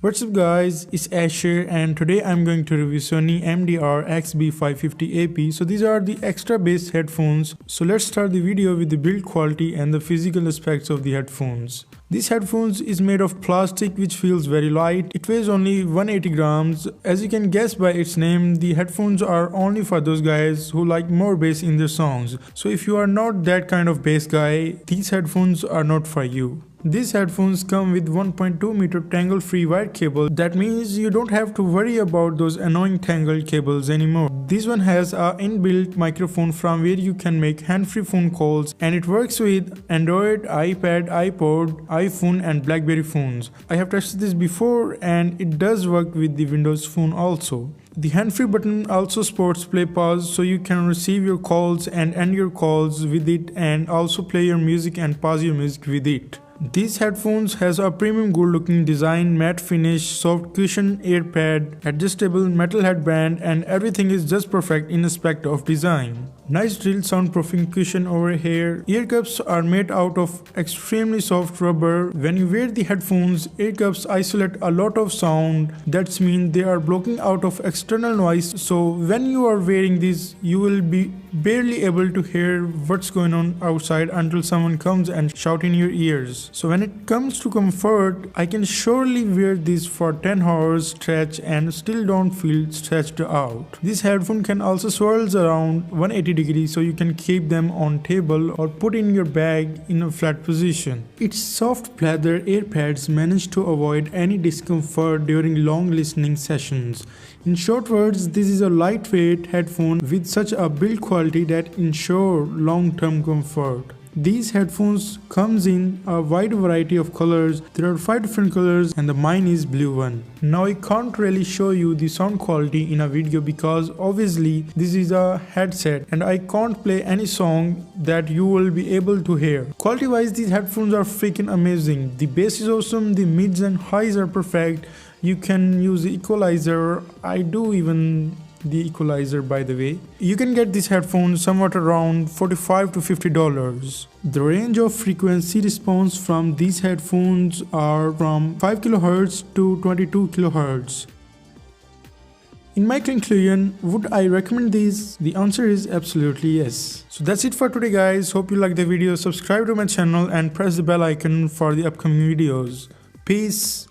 What's up guys, it's Asher and today I'm going to review Sony MDR XB550AP. So these are the extra bass headphones. So let's start the video with the build quality and the physical aspects of the headphones. This headphones is made of plastic which feels very light. It weighs only 180 grams. As you can guess by its name, the headphones are only for those guys who like more bass in their songs. So if you are not that kind of bass guy, these headphones are not for you. These headphones come with 1.2 meter tangle-free wire cable. That means you don't have to worry about those annoying tangled cables anymore. This one has an inbuilt microphone from where you can make hand-free phone calls, and it works with Android, iPad, iPod, iPhone and BlackBerry phones. I have tested this before and it does work with the Windows phone also. The hand-free button also supports play pause, so you can receive your calls and end your calls with it, and also play your music and pause your music with it. These headphones has a premium good looking design, matte finish, soft cushion ear pad, adjustable metal headband, and everything is just perfect in aspect of design. Nice drill soundproofing cushion over here. Ear cups are made out of extremely soft rubber. When you wear the headphones, ear cups isolate a lot of sound. That means they are blocking out of external noise. So when you are wearing these, you will be barely able to hear what's going on outside until someone comes and shout in your ears. So when it comes to comfort, I can surely wear these for 10 hours stretch and still don't feel stretched out. This headphone can also swirls around 180 degrees, so you can keep them on table or put in your bag in a flat position. Its soft leather ear pads manage to avoid any discomfort during long listening sessions. In short words, this is a lightweight headphone with such a build quality that ensure long-term comfort. These headphones comes in a wide variety of colors. There are 5 different colors and the mine is blue one. Now I can't really show you the sound quality in a video because obviously this is a headset and I can't play any song that you will be able to hear. Quality wise, these headphones are freaking amazing. The bass is awesome, the mids and highs are perfect. You can use the equalizer. I do even the equalizer, by the way. You can get this headphone somewhat around $45 to $50. The range of frequency response from these headphones are from 5 kHz to 22 kHz. In my conclusion, would I recommend these? The answer is absolutely yes. So that's it for today guys. Hope you liked the video. Subscribe to my channel and press the bell icon for the upcoming videos. Peace.